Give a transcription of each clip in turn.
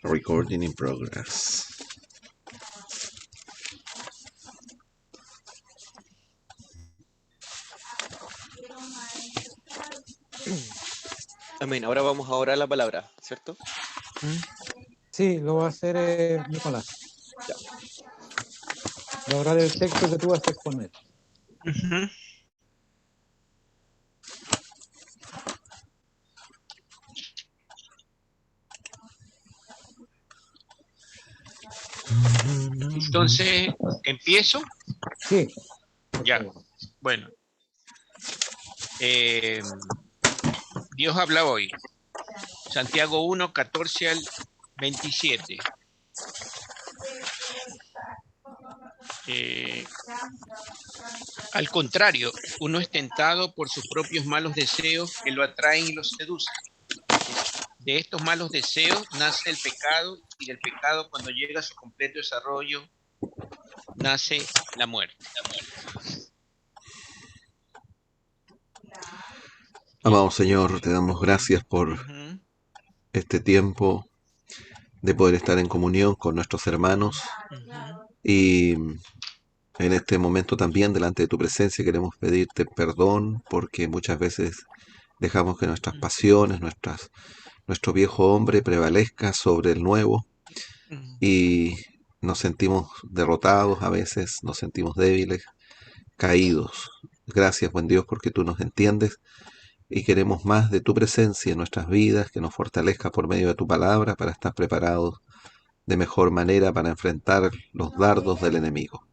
Recording in progress. Amén. Ahora vamos a orar la palabra, ¿cierto? Sí, lo va a hacer Nicolás. Ya. Va a orar el texto que tú vas a exponer. Entonces, ¿empiezo? Sí, por Ya, favor. bueno. Dios habla hoy. Santiago 1, 14 al 27. Al contrario, uno es tentado por sus propios malos deseos que lo atraen y lo seducen. De estos malos deseos nace el pecado, y del pecado, cuando llega a su completo desarrollo, nace la muerte. Amado Señor, te damos gracias por este tiempo de poder estar en comunión con nuestros hermanos y en este momento también delante de tu presencia queremos pedirte perdón porque muchas veces dejamos que nuestras pasiones, nuestro viejo hombre prevalezca sobre el nuevo y nos sentimos derrotados, a veces nos sentimos débiles, caídos. Gracias, buen Dios, porque tú nos entiendes y queremos más de tu presencia en nuestras vidas, que nos fortalezca por medio de tu palabra para estar preparados de mejor manera para enfrentar los dardos del enemigo.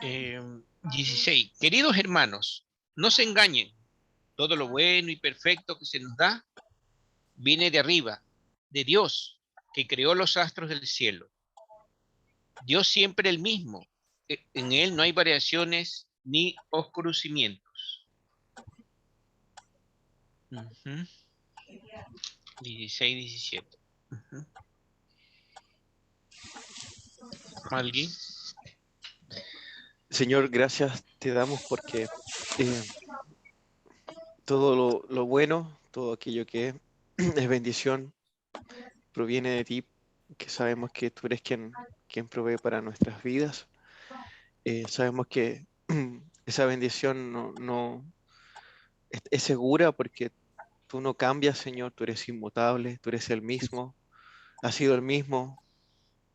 16. Queridos hermanos, no se engañen. Todo lo bueno y perfecto que se nos da viene de arriba, de Dios, que creó los astros del cielo. Dios siempre el mismo. En él no hay variaciones ni oscurecimientos. 16, 17. ¿Alguien? Señor, gracias te damos porque todo lo bueno, todo aquello que es bendición, proviene de ti, que sabemos que tú eres quien provee para nuestras vidas. Sabemos que esa bendición no es segura porque tú no cambias, Señor, tú eres inmutable, tú eres el mismo, has sido el mismo,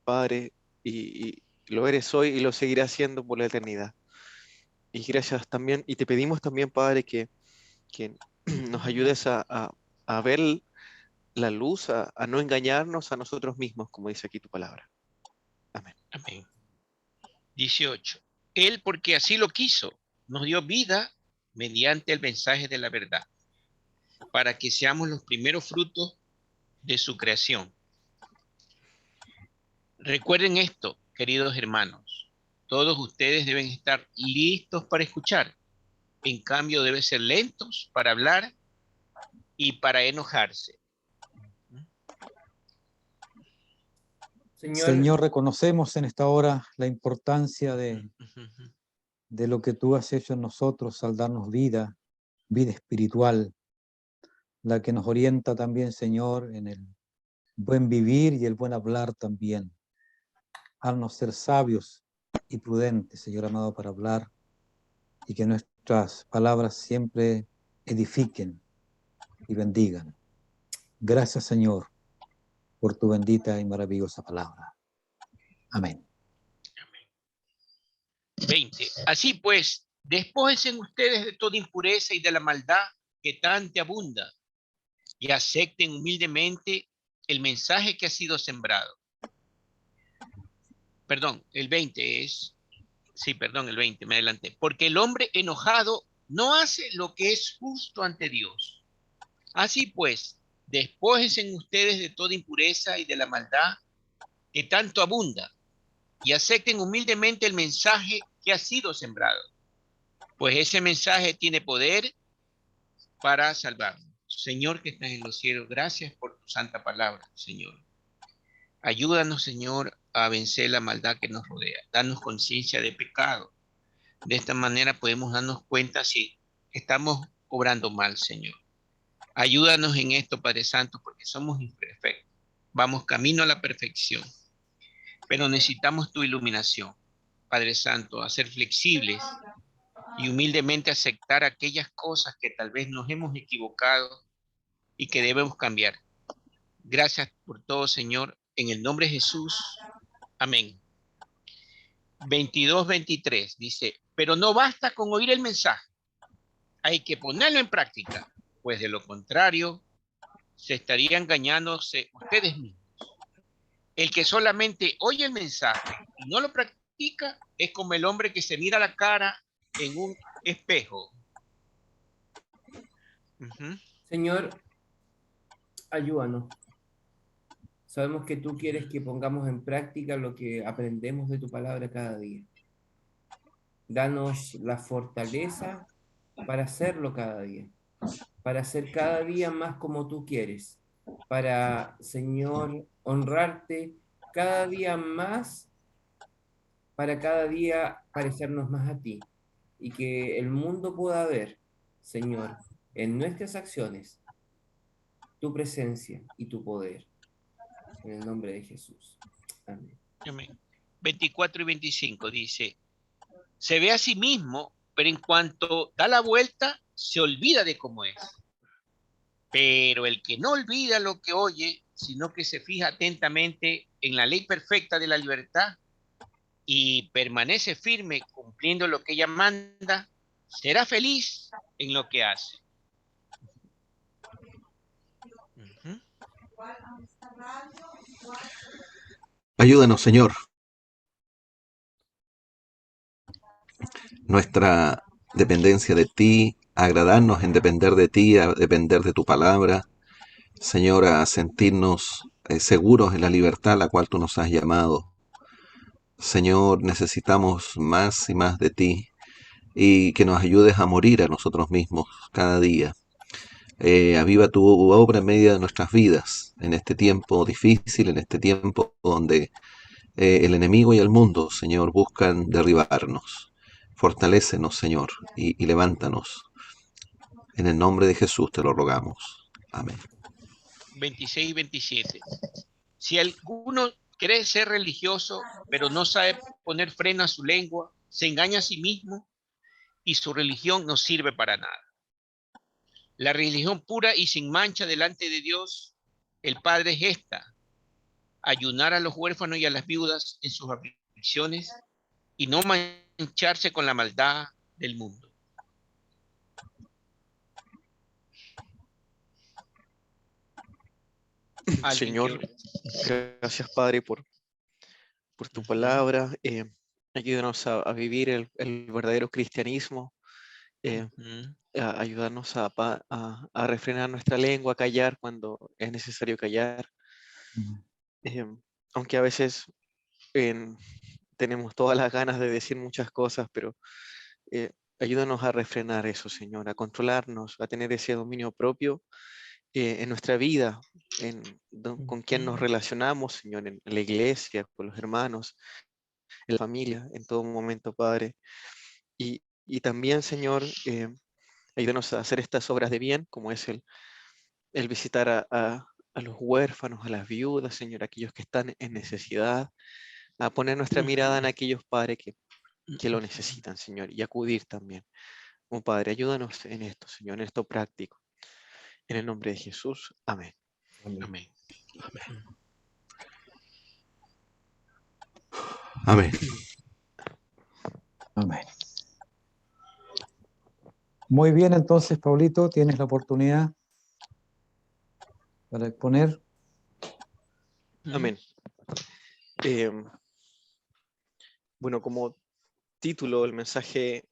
Padre, y lo eres hoy y lo seguirás siendo por la eternidad. Y gracias también, y te pedimos también, Padre, que nos ayudes a ver la luz, a no engañarnos a nosotros mismos, como dice aquí tu palabra. Amén. Amén. 18. Él, porque así lo quiso, nos dio vida mediante el mensaje de la verdad, para que seamos los primeros frutos de su creación. Recuerden esto, queridos hermanos. Todos ustedes deben estar listos para escuchar. En cambio, deben ser lentos para hablar y para enojarse. Señor, reconocemos en esta hora la importancia de lo que tú has hecho en nosotros al darnos vida, vida espiritual, la que nos orienta también, Señor, en el buen vivir y el buen hablar también. Haznos ser sabios y prudentes, Señor amado, para hablar y que nuestras palabras siempre edifiquen y bendigan. Gracias, Señor, por tu bendita y maravillosa palabra. Amén. 20. Así pues, despójense ustedes de toda impureza y de la maldad que tanto abunda, y acepten humildemente el mensaje que ha sido sembrado. Perdón, el 20 es... Sí, perdón, el 20, me adelanté. Porque el hombre enojado no hace lo que es justo ante Dios. Así pues, despójense ustedes de toda impureza y de la maldad que tanto abunda, y acepten humildemente el mensaje que ha sido sembrado, pues ese mensaje tiene poder para salvarnos. Señor que estás en los cielos, gracias por tu santa palabra, Señor. Ayúdanos, Señor, a vencer la maldad que nos rodea. Danos conciencia de pecado. De esta manera podemos darnos cuenta si estamos obrando mal, Señor. Ayúdanos en esto, Padre Santo, porque somos imperfectos. Vamos camino a la perfección, pero necesitamos tu iluminación, Padre Santo, a ser flexibles y humildemente aceptar aquellas cosas que tal vez nos hemos equivocado y que debemos cambiar. Gracias por todo, Señor, en el nombre de Jesús. Amén. 22-23 dice, pero no basta con oír el mensaje, hay que ponerlo en práctica, pues de lo contrario, se estaría engañándose ustedes mismos. El que solamente oye el mensaje y no lo practica es como el hombre que se mira la cara en un espejo. Señor, ayúdanos. Sabemos que tú quieres que pongamos en práctica lo que aprendemos de tu palabra cada día. Danos la fortaleza para hacerlo cada día, para ser cada día más como tú quieres, para, Señor, honrarte cada día más, para cada día parecernos más a ti y que el mundo pueda ver, Señor, en nuestras acciones, tu presencia y tu poder. En el nombre de Jesús. Amén. Amén. 24 y 25 dice, se ve a sí mismo, pero en cuanto da la vuelta, se olvida de cómo es. Pero el que no olvida lo que oye, sino que se fija atentamente en la ley perfecta de la libertad y permanece firme cumpliendo lo que ella manda, será feliz en lo que hace. Ayúdanos, Señor. Nuestra dependencia de ti, agradarnos en depender de ti, a depender de tu palabra, Señor, a sentirnos seguros en la libertad a la cual tú nos has llamado. Señor, necesitamos más y más de ti y que nos ayudes a morir a nosotros mismos cada día. Aviva tu obra en medio de nuestras vidas, en este tiempo difícil, en este tiempo donde el enemigo y el mundo, Señor, buscan derribarnos. Fortalécenos, Señor, y levántanos. En el nombre de Jesús te lo rogamos. Amén. 26 y 27. Si alguno cree ser religioso, pero no sabe poner freno a su lengua, se engaña a sí mismo y su religión no sirve para nada. La religión pura y sin mancha delante de Dios, el Padre, es esta: ayunar a los huérfanos y a las viudas en sus aflicciones y no mancharse con la maldad del mundo. Señor, gracias, Padre, por tu palabra. Ayúdanos a vivir el verdadero cristianismo. Ayudarnos a refrenar nuestra lengua, a callar cuando es necesario callar. Aunque a veces tenemos todas las ganas de decir muchas cosas, pero ayúdanos a refrenar eso, Señor, a controlarnos, a tener ese dominio propio en nuestra vida, con quien nos relacionamos, Señor, en la iglesia, con los hermanos, en la familia, en todo momento, Padre. Y también, Señor, ayúdanos a hacer estas obras de bien, como es el visitar a los huérfanos, a las viudas, Señor, aquellos que están en necesidad, a poner nuestra mirada en aquellos, Padre, que lo necesitan, Señor, y acudir también. Oh, Padre, ayúdanos en esto, Señor, en esto práctico. En el nombre de Jesús. Amén. Amén. Amén. Amén. Muy bien, entonces, Pablito, tienes la oportunidad para exponer. Amén. Bueno, como título del mensaje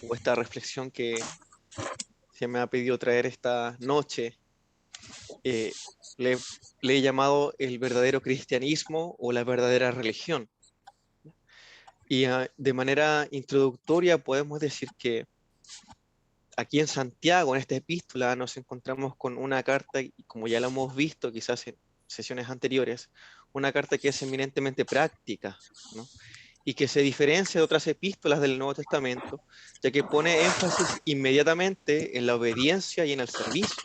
o esta reflexión que se me ha pedido traer esta noche, le he llamado el verdadero cristianismo o la verdadera religión. Y de manera introductoria podemos decir que aquí en Santiago, en esta epístola, nos encontramos con una carta, y como ya lo hemos visto quizás en sesiones anteriores, una carta que es eminentemente práctica, ¿no? Y que se diferencia de otras epístolas del Nuevo Testamento, ya que pone énfasis inmediatamente en la obediencia y en el servicio.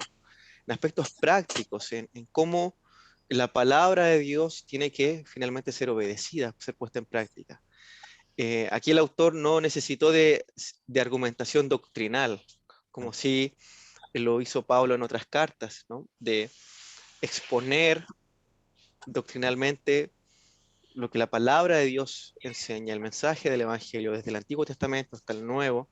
aspectos prácticos, en cómo la palabra de Dios tiene que finalmente ser obedecida, ser puesta en práctica. Aquí el autor no necesitó de argumentación doctrinal, como si lo hizo Pablo en otras cartas, ¿no? De exponer doctrinalmente lo que la palabra de Dios enseña, el mensaje del Evangelio desde el Antiguo Testamento hasta el Nuevo,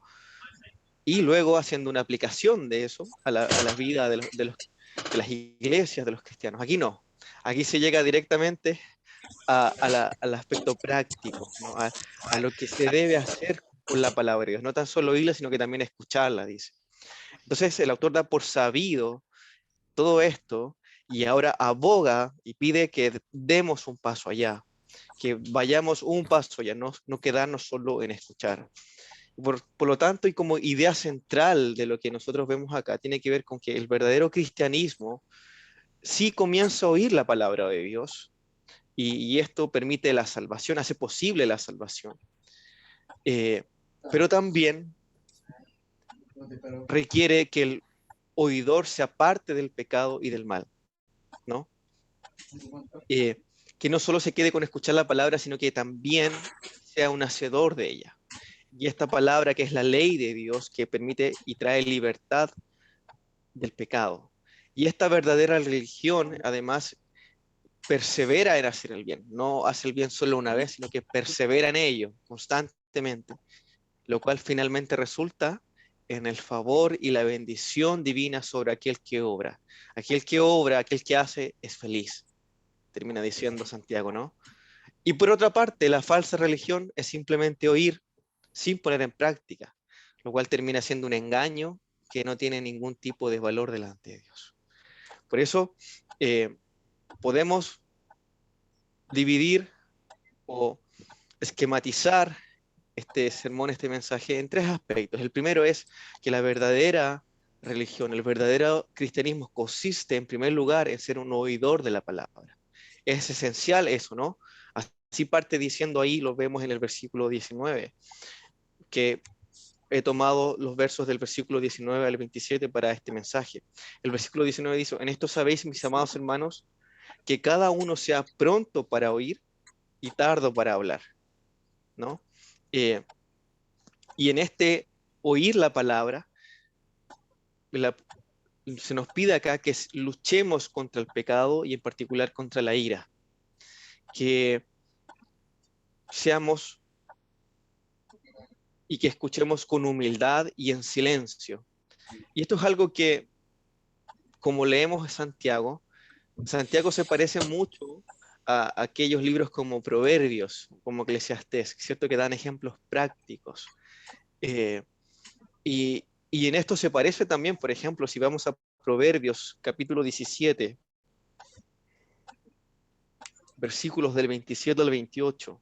y luego haciendo una aplicación de eso a la vida de las iglesias, de los cristianos. Aquí no, aquí se llega directamente al aspecto práctico, ¿no? A lo que se debe hacer con la palabra de Dios, no tan solo oírla, sino que también escucharla, dice. Entonces el autor da por sabido todo esto y ahora aboga y pide que demos un paso allá, que vayamos un paso allá, no quedarnos solo en escuchar. Por lo tanto, y como idea central de lo que nosotros vemos acá, tiene que ver con que el verdadero cristianismo sí comienza a oír la palabra de Dios, y esto permite la salvación, hace posible la salvación. Pero también requiere que el oidor se aparte del pecado y del mal, ¿no? Que no solo se quede con escuchar la palabra, sino que también sea un hacedor de ella. Y esta palabra, que es la ley de Dios, que permite y trae libertad del pecado. Y esta verdadera religión, además, persevera en hacer el bien. No hace el bien solo una vez, sino que persevera en ello constantemente, lo cual finalmente resulta en el favor y la bendición divina sobre aquel que obra. Aquel que obra, aquel que hace, es feliz, termina diciendo Santiago, ¿no? Y por otra parte, la falsa religión es simplemente oír sin poner en práctica, lo cual termina siendo un engaño que no tiene ningún tipo de valor delante de Dios. Por eso podemos dividir o esquematizar este sermón, este mensaje, en tres aspectos. El primero es que la verdadera religión, el verdadero cristianismo consiste en primer lugar en ser un oidor de la palabra. Es esencial eso, ¿no? Así parte diciendo ahí, lo vemos en el versículo 19, que he tomado los versos del versículo 19 al 27 para este mensaje. El versículo 19 dice: en esto sabéis, mis amados hermanos, que cada uno sea pronto para oír y tardo para hablar, ¿no? Y en este oír la palabra, se nos pide acá que luchemos contra el pecado y en particular contra la ira, que seamos y que escuchemos con humildad y en silencio. Y esto es algo que, como leemos en Santiago se parece mucho a aquellos libros como Proverbios, como Eclesiastés, ¿cierto? Que dan ejemplos prácticos. Y en esto se parece también, por ejemplo, si vamos a Proverbios capítulo 17, versículos del 27 al 28.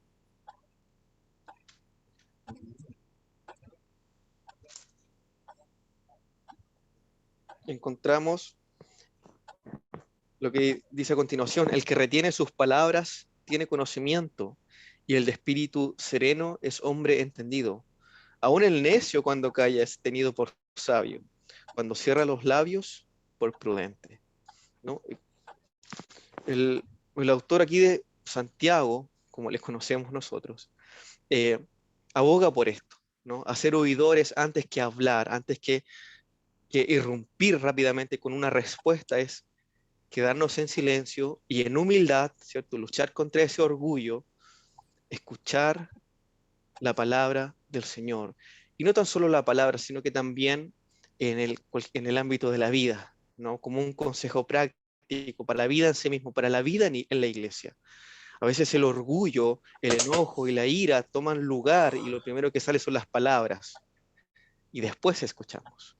Encontramos lo que dice a continuación: el que retiene sus palabras tiene conocimiento, y el de espíritu sereno es hombre entendido. Aún el necio, cuando calla, es tenido por sabio, cuando cierra los labios, por prudente, ¿no? El autor aquí de Santiago, como les conocemos nosotros, aboga por esto, ¿no? Hacer oidores antes que hablar, antes que irrumpir rápidamente con una respuesta, es quedarnos en silencio y en humildad, ¿cierto? Luchar contra ese orgullo, escuchar la palabra del Señor. Y no tan solo la palabra, sino que también en el ámbito de la vida, ¿no? Como un consejo práctico para la vida en sí mismo, para la vida en la iglesia. A veces el orgullo, el enojo y la ira toman lugar y lo primero que sale son las palabras y después escuchamos.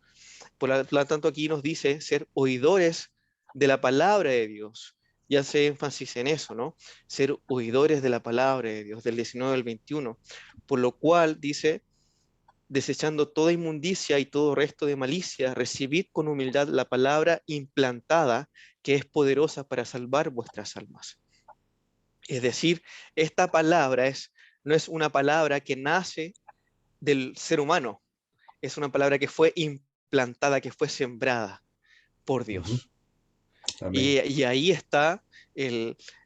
Por lo tanto, aquí nos dice ser oidores de la palabra de Dios. Y hace énfasis en eso, ¿no? Ser oidores de la palabra de Dios, del 19 al 21. Por lo cual dice: desechando toda inmundicia y todo resto de malicia, recibid con humildad la palabra implantada, que es poderosa para salvar vuestras almas. Es decir, esta palabra no es una palabra que nace del ser humano, es una palabra que fue implantada, que fue sembrada por Dios. Y ahí está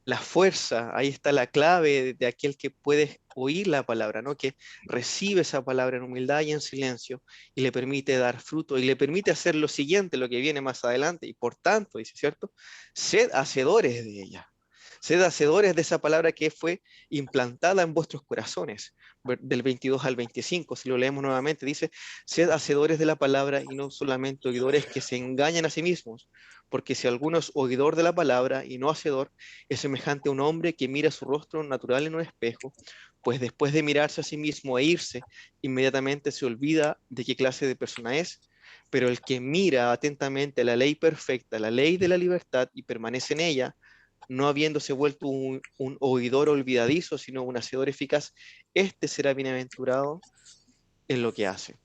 la fuerza, ahí está la clave de aquel que puede oír la palabra, ¿no? Que recibe esa palabra en humildad y en silencio y le permite dar fruto y le permite hacer lo siguiente, lo que viene más adelante. Y por tanto, dice, ¿cierto? Sed hacedores de ella. Sed hacedores de esa palabra que fue implantada en vuestros corazones, del 22 al 25. Si lo leemos nuevamente, dice, sed hacedores de la palabra y no solamente oidores que se engañan a sí mismos, porque si alguno es oidor de la palabra y no hacedor, es semejante a un hombre que mira su rostro natural en un espejo, pues después de mirarse a sí mismo e irse, inmediatamente se olvida de qué clase de persona es. Pero el que mira atentamente la ley perfecta, la ley de la libertad, y permanece en ella, no habiéndose vuelto un oidor olvidadizo, sino un hacedor eficaz, este será bienaventurado en lo que hace.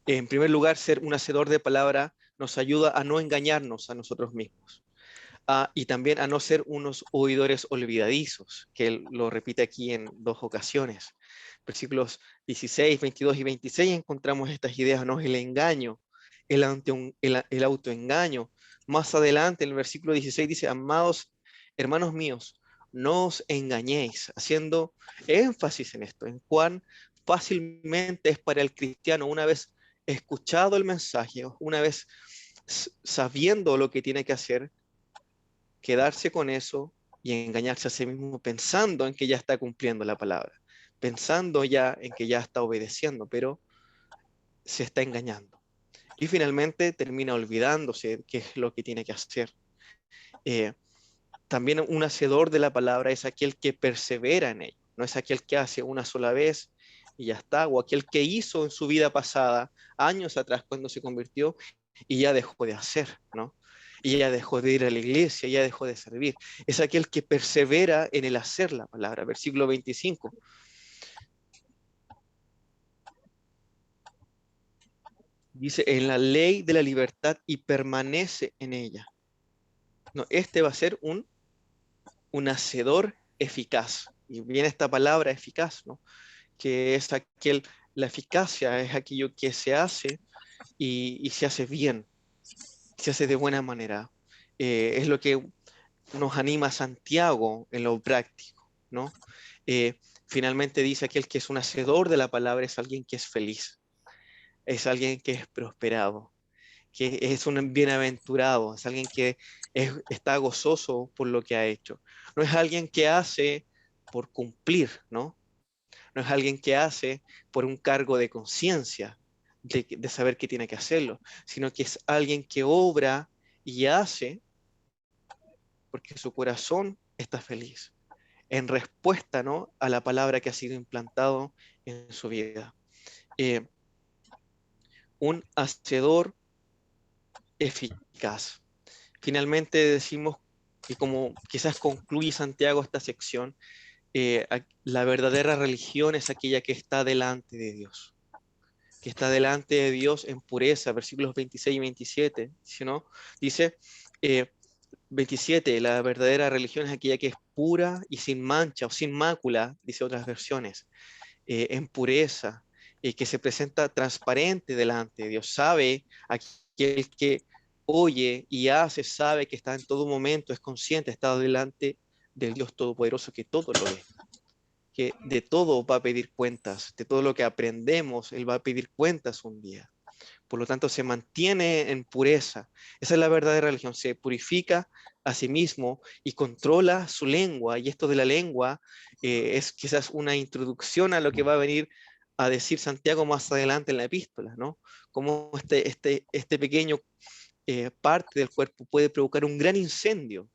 En primer lugar, ser un hacedor de palabra nos ayuda a no engañarnos a nosotros mismos. Y también a no ser unos oidores olvidadizos, que él lo repite aquí en 2 ocasiones. Versículos 16, 22 y 26 encontramos estas ideas, ¿no? El engaño, el autoengaño. Más adelante, en el versículo 16 dice, amados hermanos míos, no os engañéis, haciendo énfasis en esto, en cuán fácilmente es para el cristiano, una vez escuchado el mensaje, una vez sabiendo lo que tiene que hacer, quedarse con eso y engañarse a sí mismo pensando en que ya está cumpliendo la palabra, pensando ya en que ya está obedeciendo, pero se está engañando. Y finalmente termina olvidándose qué es lo que tiene que hacer. También un hacedor de la palabra es aquel que persevera en ello, no es aquel que hace una sola vez y ya está, o aquel que hizo en su vida pasada, años atrás cuando se convirtió y ya dejó de hacer, ¿no? Y ya dejó de ir a la iglesia, ya dejó de servir. Es aquel que persevera en el hacer la palabra. Versículo 25. Dice, en la ley de la libertad y permanece en ella. No, este va a ser un hacedor eficaz. Y viene esta palabra eficaz, ¿no? Que es la eficacia es aquello que se hace y se hace bien, se hace de buena manera. Es lo que nos anima Santiago en lo práctico, ¿no? Finalmente dice aquel que es un hacedor de la palabra es alguien que es feliz, es alguien que es prosperado, que es un bienaventurado, es alguien que está gozoso por lo que ha hecho. No es alguien que hace por cumplir, ¿no? No es alguien que hace por un cargo de conciencia, de saber que tiene que hacerlo, sino que es alguien que obra y hace porque su corazón está feliz, en respuesta, ¿no?, a la palabra que ha sido implantado en su vida. Un hacedor eficaz. Finalmente decimos que, como quizás concluye Santiago esta sección, la verdadera religión es aquella que está delante de Dios, que está delante de Dios en pureza, versículos 26 y 27, ¿no? Dice, 27, la verdadera religión es aquella que es pura y sin mancha o sin mácula, dice otras versiones, en pureza, que se presenta transparente delante de Dios. Sabe, aquel que oye y hace, sabe que está en todo momento, es consciente, está delante del Dios Todopoderoso que todo lo ve, que de todo va a pedir cuentas, de todo lo que aprendemos, Él va a pedir cuentas un día. Por lo tanto, se mantiene en pureza. Esa es la verdadera religión. Se purifica a sí mismo y controla su lengua. Y esto de la lengua es quizás una introducción a lo que va a venir a decir Santiago más adelante en la epístola, ¿no? Cómo este pequeño parte del cuerpo puede provocar un gran incendio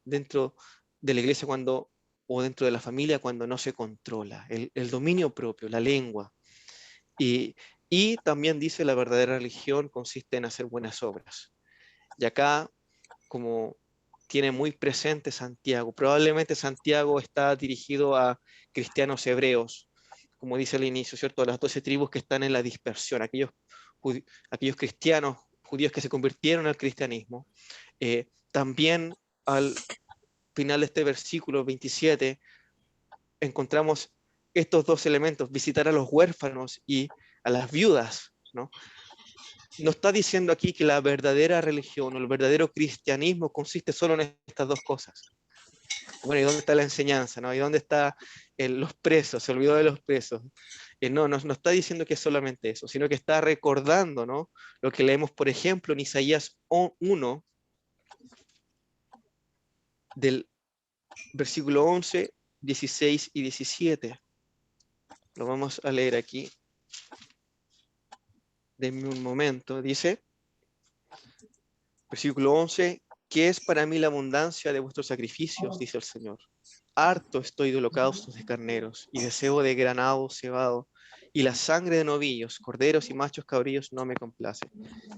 dentro de la iglesia o dentro de la familia cuando no se controla. El dominio propio, la lengua. Y también dice la verdadera religión consiste en hacer buenas obras. Y acá, como tiene muy presente Santiago, probablemente Santiago está dirigido a cristianos hebreos, como dice al inicio, ¿cierto? Las 12 tribus que están en la dispersión, aquellos cristianos judíos que se convirtieron al cristianismo. También al final de este versículo 27 encontramos estos dos elementos, visitar a los huérfanos y a las viudas, ¿no? no está diciendo aquí que la verdadera religión o el verdadero cristianismo consiste solo en estas dos cosas. Bueno, ¿y dónde está la enseñanza? ¿No? ¿Y dónde están los presos? Se olvidó de los presos. No está diciendo que es solamente eso, sino que está recordando, ¿no?, lo que leemos, por ejemplo, en Isaías 1, del versículo 11, 16 y 17. Lo vamos a leer aquí. Denme un momento. Dice, versículo 11, ¿qué es para mí la abundancia de vuestros sacrificios? Dice el Señor. Harto estoy de holocaustos de carneros y deseo de granado cebado, y la sangre de novillos, corderos y machos cabrillos no me complace.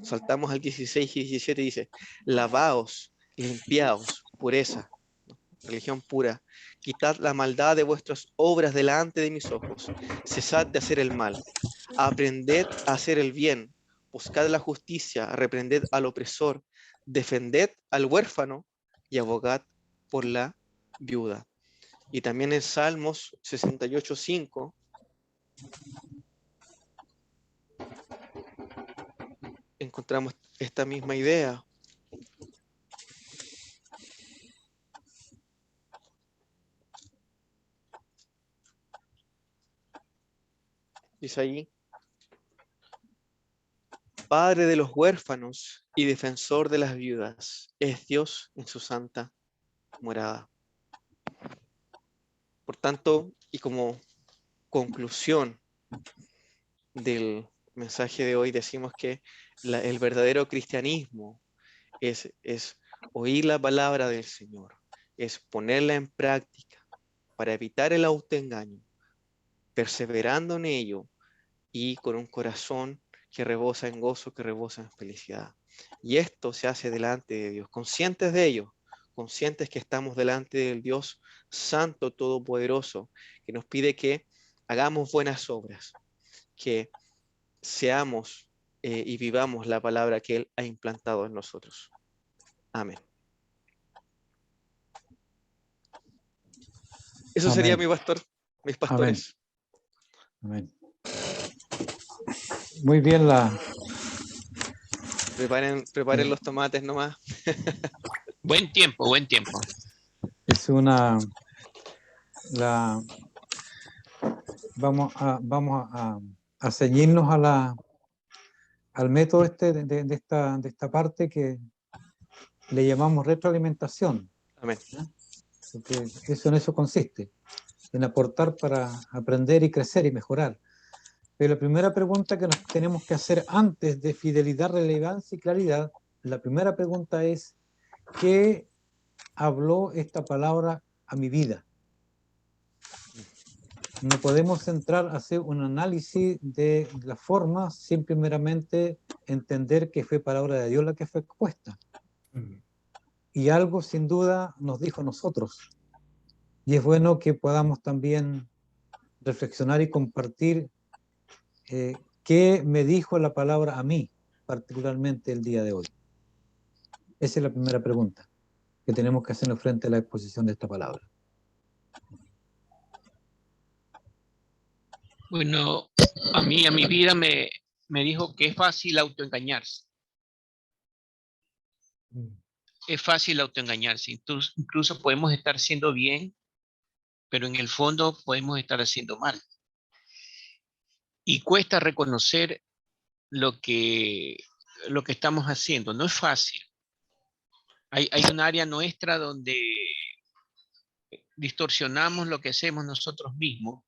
Saltamos al 16 y 17 y dice, lavaos, limpiaos, pureza, religión pura, quitad la maldad de vuestras obras delante de mis ojos, cesad de hacer el mal, aprended a hacer el bien, buscad la justicia, reprended al opresor, defended al huérfano y abogad por la viuda. Y también en Salmos 68:5 encontramos esta misma idea. Dice allí, Padre de los huérfanos y defensor de las viudas, es Dios en su santa morada. Por tanto, y como conclusión del mensaje de hoy, decimos que el verdadero cristianismo es oír la palabra del Señor, es ponerla en práctica para evitar el autoengaño, perseverando en ello y con un corazón que rebosa en gozo, que rebosa en felicidad. Y esto se hace delante de Dios, conscientes de ello, conscientes que estamos delante del Dios Santo, Todopoderoso, que nos pide que hagamos buenas obras, que seamos y vivamos la palabra que Él ha implantado en nosotros. Amén. Eso sería mi pastor, mis pastores. Amén. Muy bien Preparen los tomates nomás. Buen tiempo, buen tiempo. Es vamos a ceñirnos al método de esta parte que le llamamos retroalimentación. Amén. Porque en eso consiste, en aportar para aprender y crecer y mejorar. Pero la primera pregunta que nos tenemos que hacer antes de fidelidad, relevancia y claridad, la primera pregunta es, ¿qué habló esta palabra a mi vida? No podemos centrar a hacer un análisis de la forma sin primeramente entender que fue palabra de Dios la que fue expuesta. Y algo sin duda nos dijo a nosotros. Y es bueno que podamos también reflexionar y compartir qué me dijo la palabra a mí, particularmente el día de hoy. Esa es la primera pregunta que tenemos que hacernos frente a la exposición de esta palabra. Bueno, a mi vida me dijo que es fácil autoengañarse. Es fácil autoengañarse. Incluso podemos estar haciendo bien, pero en el fondo podemos estar haciendo mal. Y cuesta reconocer lo que estamos haciendo. No es fácil. Hay un área nuestra donde distorsionamos lo que hacemos nosotros mismos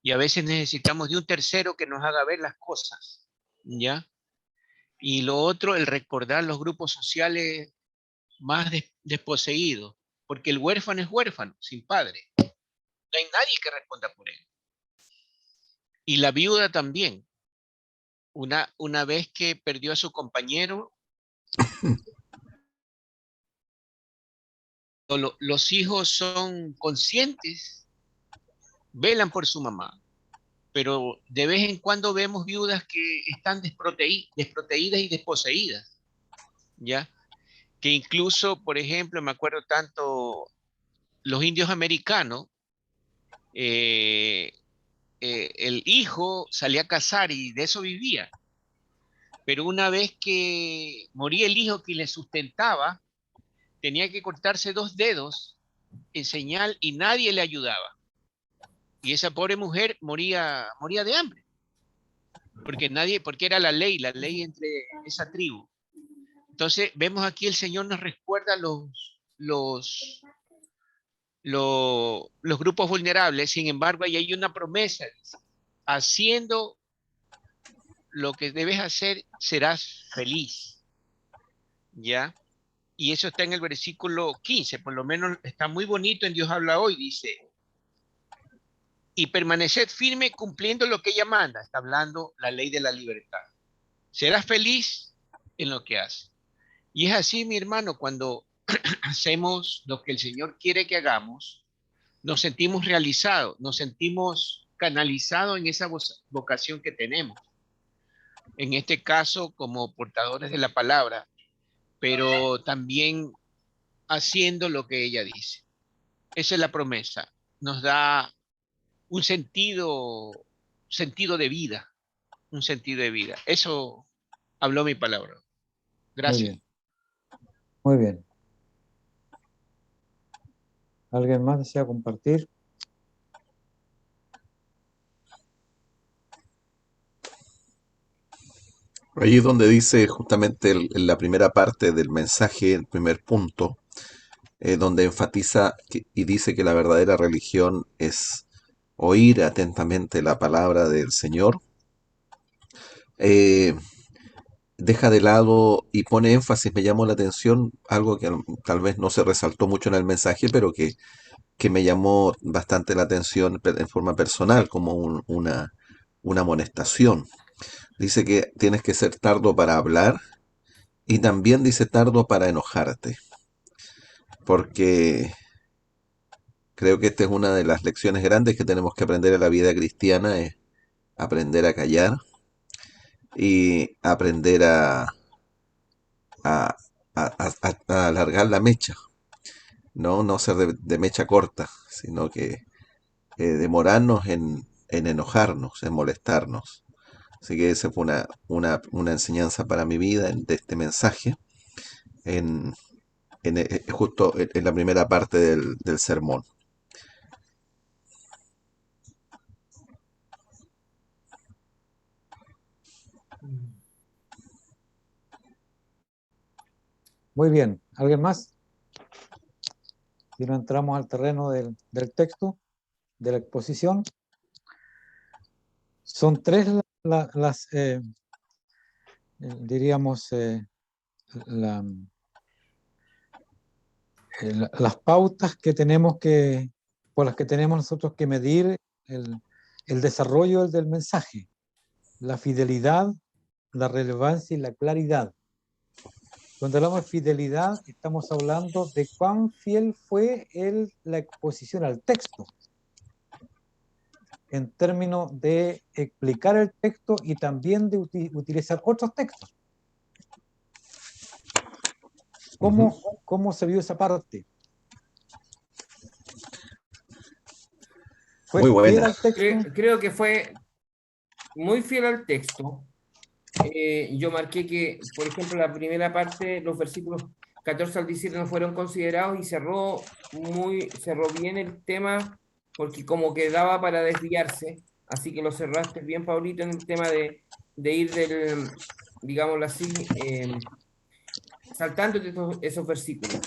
y a veces necesitamos de un tercero que nos haga ver las cosas, ¿ya? Y lo otro, el recordar los grupos sociales más desposeídos, porque el huérfano es huérfano, sin padre. No hay nadie que responda por él. Y la viuda también. Una vez que perdió a su compañero, los hijos son conscientes, velan por su mamá, pero de vez en cuando vemos viudas que están desproteídas y desposeídas, ¿ya? Que incluso, por ejemplo, me acuerdo tanto los indios americanos, el hijo salía a cazar y de eso vivía. pero una vez que moría el hijo que le sustentaba, tenía que cortarse 2 dedos en señal y nadie le ayudaba. Y esa pobre mujer moría de hambre, porque era la ley entre esa tribu. Entonces, vemos aquí el Señor nos recuerda los grupos vulnerables. Sin embargo, ahí hay una promesa: dice, haciendo lo que debes hacer, serás feliz. ¿Ya? Y eso está en el versículo 15, por lo menos está muy bonito en Dios habla hoy, dice, y permaneced firme cumpliendo lo que ella manda. Está hablando la ley de la libertad. Serás feliz en lo que haces. Y es así, mi hermano, cuando hacemos lo que el Señor quiere que hagamos, nos sentimos realizados, nos sentimos canalizados en esa vocación que tenemos. En este caso, como portadores de la palabra, pero también haciendo lo que ella dice. Esa es la promesa. Nos da un sentido de vida, un sentido de vida. Eso habló mi palabra. Muy Gracias. bien. Muy bien. ¿Alguien más desea compartir? Ahí es donde dice justamente en la primera parte del mensaje, el primer punto, donde enfatiza y dice que la verdadera religión es oír atentamente la palabra del Señor. Eh, Deja de lado y pone énfasis, me llamó la atención, algo que tal vez no se resaltó mucho en el mensaje, pero que me llamó bastante la atención en forma personal, como una amonestación. Dice que tienes que ser tardo para hablar y también dice tardo para enojarte, porque creo que esta es una de las lecciones grandes que tenemos que aprender en la vida cristiana, es aprender a callar y aprender a, a alargar la mecha, no ser de mecha corta, sino que demorarnos en enojarnos, en molestarnos. Así que esa fue una enseñanza para mi vida de este mensaje, en, justo en la primera parte del sermón. Muy bien. ¿Alguien más? Si no entramos al terreno del texto, de la exposición. Son 3 las, diríamos, las pautas que tenemos por las que tenemos nosotros que medir el desarrollo del mensaje: la fidelidad, la relevancia y la claridad. Cuando hablamos de fidelidad, estamos hablando de cuán fiel fue la exposición al texto, en términos de explicar el texto y también de utilizar otros textos. ¿Cómo se vio esa parte? ¿Fue Muy fiel buena. al texto? Creo que fue muy fiel al texto. Yo marqué que, por ejemplo, la primera parte, los versículos 14 al 17 no fueron considerados y cerró bien el tema porque como que daba para desviarse, así que lo cerraste bien, Paulito, en el tema de ir digámoslo así, saltando esos versículos,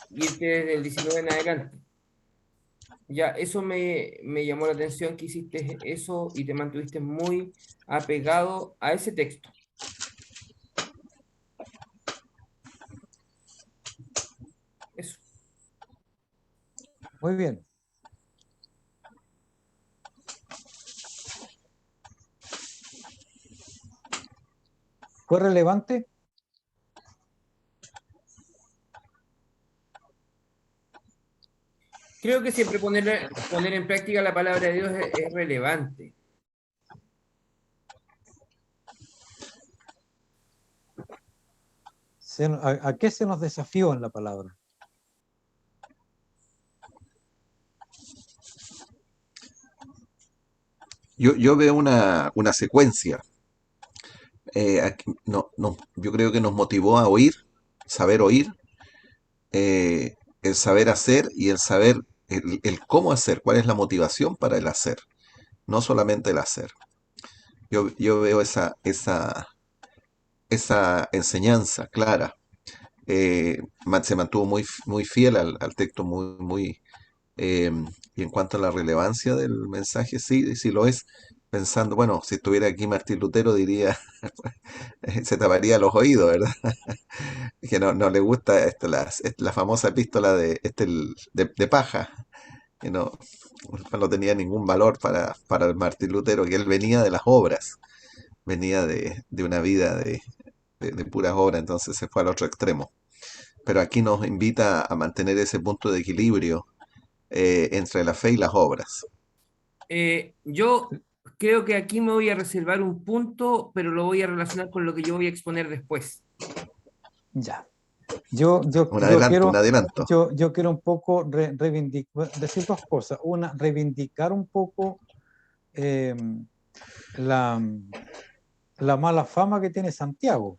irte desde el 19 en adelante. Ya, eso me llamó la atención que hiciste eso y te mantuviste muy apegado a ese texto. Eso. Muy bien. ¿Fue relevante? Creo que siempre poner en práctica la palabra de Dios es relevante. ¿A qué se nos desafió en la palabra? Yo veo una secuencia. yo creo que nos motivó a oír, saber oír, el saber hacer y el saber el cómo hacer, cuál es la motivación para el hacer, no solamente el hacer. Yo veo esa enseñanza clara. Se mantuvo muy fiel al texto, eh, y en cuanto a la relevancia del mensaje, sí, sí lo es. Pensando, bueno, si estuviera aquí Martín Lutero diría, se taparía los oídos, ¿verdad? Que no le gusta la famosa epístola de paja, que no tenía ningún valor para el Martín Lutero, que él venía de las obras, venía de una vida de puras obras, entonces se fue al otro extremo. Pero aquí nos invita a mantener ese punto de equilibrio entre la fe y las obras. Yo creo que aquí me voy a reservar un punto, pero lo voy a relacionar con lo que yo voy a exponer después. Ya. Yo Un adelanto, un quiero, adelanto. yo quiero un poco reivindicar, decir dos cosas. Una, reivindicar un poco eh, la, la mala fama que tiene Santiago.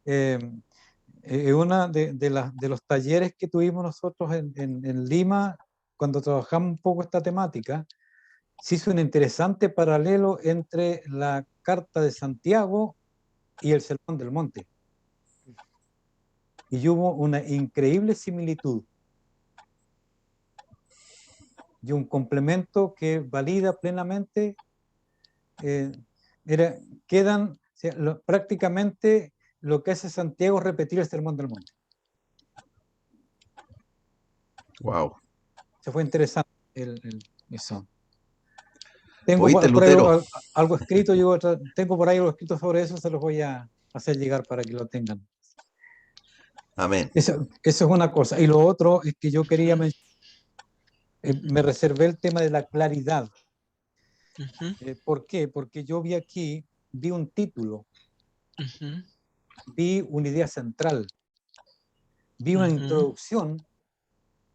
Una de los talleres que tuvimos nosotros en Lima, cuando trabajamos un poco esta temática, se hizo un interesante paralelo entre la Carta de Santiago y el Sermón del Monte. Y hubo una increíble similitud y un complemento que valida plenamente. Quedan, o sea, prácticamente lo que hace Santiago es repetir el Sermón del Monte. Wow. Se fue interesante eso. Tengo ¿Oíste, por ahí Lutero? algo escrito, tengo por ahí algo escrito sobre eso, se los voy a hacer llegar para que lo tengan. Amén. Eso es una cosa. Y lo otro es que yo quería mencionar, me reservé el tema de la claridad. ¿Por qué? Porque yo vi un título, vi una idea central, vi una introducción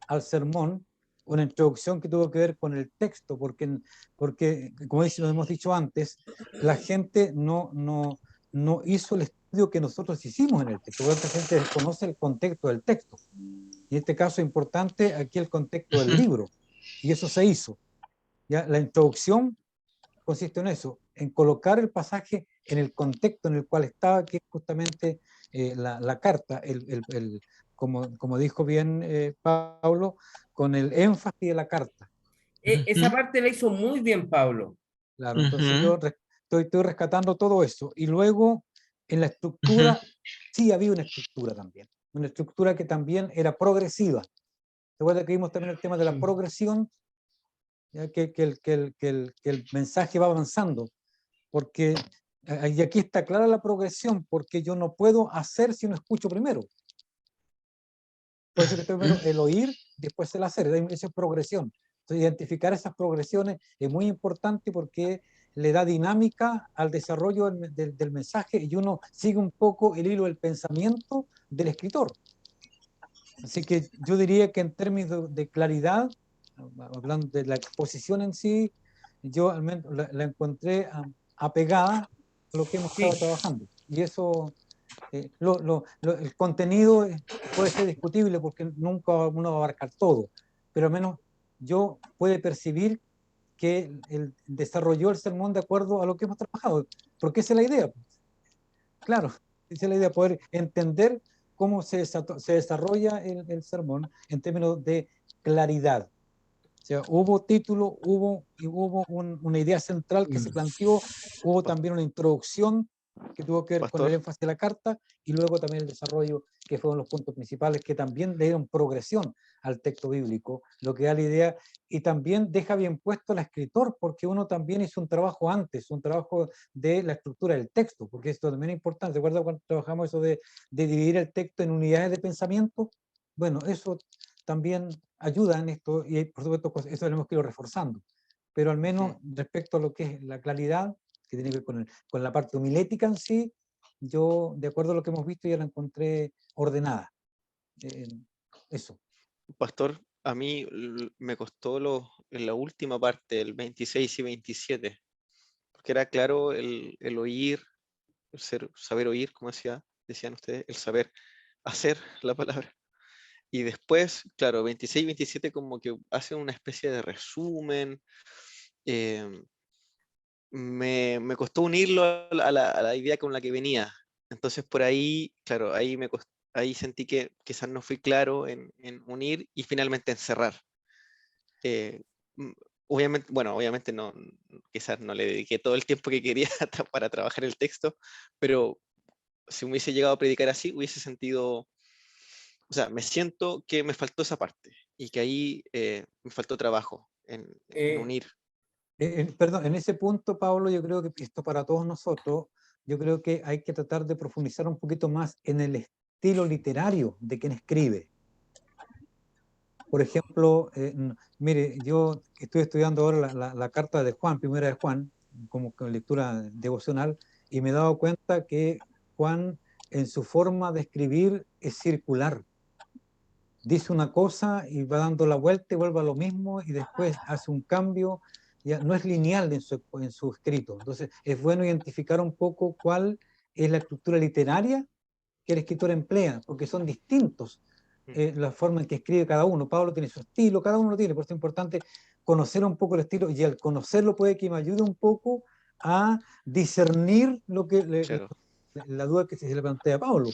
al sermón, una introducción que tuvo que ver con el texto, porque como hemos dicho antes, la gente no hizo el estudio que nosotros hicimos en el texto, porque la gente desconoce el contexto del texto. Y en este caso importante, aquí el contexto del libro, y eso se hizo. ¿Ya? La introducción consiste en eso, en colocar el pasaje en el contexto en el cual estaba, que es justamente la carta, como dijo bien Pablo, con el énfasis de la carta. Esa parte la hizo muy bien Pablo. Claro, entonces yo estoy rescatando todo eso. Y luego, en la estructura, sí había una estructura también, una estructura que también era progresiva. ¿Se acuerdan que vimos también el tema de la progresión? ¿Ya? Que el mensaje va avanzando, porque y aquí está clara la progresión, porque yo no puedo hacer si no escucho primero. Por eso que primero el oír, después el hacer, esa es progresión. Entonces, identificar esas progresiones es muy importante porque le da dinámica al desarrollo del mensaje y uno sigue un poco el hilo del pensamiento del escritor. Así que yo diría que en términos de claridad, hablando de la exposición en sí, yo al menos la encontré apegada a lo que hemos estado trabajando. Y eso, el contenido puede ser discutible porque nunca uno va a abarcar todo, pero al menos yo puedo percibir que él desarrolló el sermón de acuerdo a lo que hemos trabajado, porque esa es la idea. Claro, esa es la idea, poder entender cómo se desarrolla el sermón en términos de claridad. O sea, hubo título, hubo una idea central que se planteó, hubo también una introducción que tuvo que ver con el énfasis de la carta y luego también el desarrollo, que fueron los puntos principales que también le dieron progresión al texto bíblico, lo que da la idea y también deja bien puesto al escritor, porque uno también hizo un trabajo antes, un trabajo de la estructura del texto, porque esto también es importante. ¿Se acuerdan cuando trabajamos eso de dividir el texto en unidades de pensamiento? Bueno, eso también ayuda en esto y por supuesto eso tenemos que ir reforzando, pero al menos respecto a lo que es la claridad, que tiene que ver con la parte homilética en sí, yo de acuerdo a lo que hemos visto ya la encontré ordenada. Eso. Pastor, a mí me costó en la última parte, el 26 y 27, porque era claro el oír, saber oír, como decían ustedes, el saber hacer la palabra. Y después, claro, 26 y 27 como que hacen una especie de resumen. Me costó unirlo a la idea con la que venía. Entonces por ahí, claro, ahí sentí que quizás no fui claro en unir y finalmente en cerrar. Eh, mm, obviamente no, quizás no le dediqué todo el tiempo que quería para trabajar el texto, pero si hubiese llegado a predicar así, hubiese sentido, o sea, me siento que me faltó esa parte y que ahí me faltó trabajo en unir. Perdón, en ese punto, Pablo, yo creo que esto para todos nosotros, yo creo que hay que tratar de profundizar un poquito más en el estilo literario de quien escribe. Por ejemplo, mire, yo estoy estudiando ahora la carta de Juan, primera de Juan, como con lectura devocional, y me he dado cuenta que Juan, en su forma de escribir, es circular. Dice una cosa y va dando la vuelta y vuelve a lo mismo y después hace un cambio. Ya no es lineal en su escrito. Entonces, es bueno identificar un poco cuál es la estructura literaria que el escritor emplea, porque son distintos la forma en que escribe cada uno. Pablo tiene su estilo, cada uno lo tiene, por eso es importante conocer un poco el estilo, y al conocerlo puede que me ayude un poco a discernir lo que Claro. la duda que se le plantea a Pablo.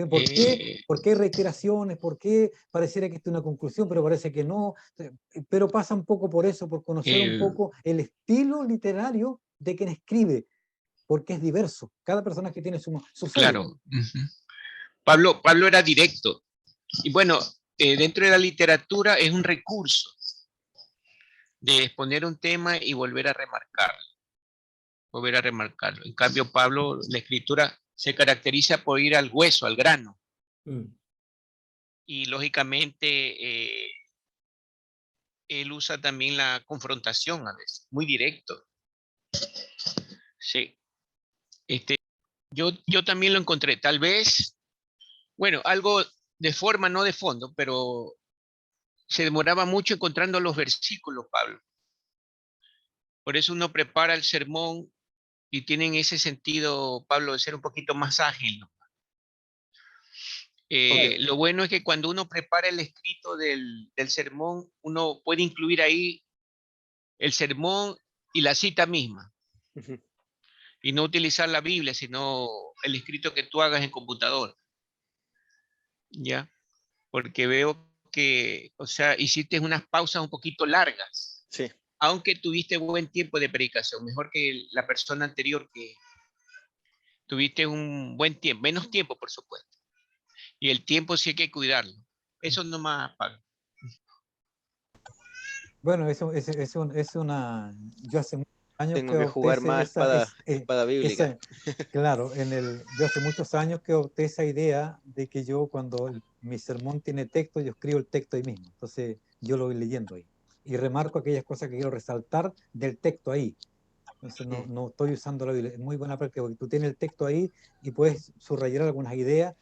¿Por qué hay reiteraciones? ¿Por qué pareciera que está una conclusión, pero parece que no? Pero pasa un poco por eso, por conocer un poco el estilo literario de quien escribe, porque es diverso. Cada personaje tiene su sello. Claro. Pablo era directo. Y bueno, dentro de la literatura es un recurso de exponer un tema y volver a remarcarlo. En cambio, Pablo, la escritura se caracteriza por ir al hueso, al grano. Y lógicamente él usa también la confrontación a veces, muy directo. Sí. Yo también lo encontré. Tal vez, bueno, algo de forma, no de fondo, pero se demoraba mucho encontrando los versículos, Pablo. Por eso uno prepara el sermón y tiene en ese sentido, Pablo, de ser un poquito más ágil, ¿no? Lo bueno es que cuando uno prepara el escrito del sermón, uno puede incluir ahí el sermón y la cita misma. Y no utilizar la Biblia, sino el escrito que tú hagas en computador. ¿Ya? Porque veo que, o sea, hiciste unas pausas un poquito largas. Sí. Aunque tuviste buen tiempo de predicación, mejor que la persona anterior que tuviste un buen tiempo, menos tiempo, por supuesto. Y el tiempo sí hay que cuidarlo. Eso no más paga. Bueno, es una... Yo hace muchos años Tengo que que opté jugar más espada bíblica. claro, yo hace muchos años que opté esa idea de que yo cuando mi sermón tiene texto, yo escribo el texto ahí mismo. Entonces yo lo voy leyendo ahí. Y remarco aquellas cosas que quiero resaltar del texto ahí. Entonces no estoy usando la Biblia. Es muy buena práctica porque tú tienes el texto ahí y puedes subrayar algunas ideas.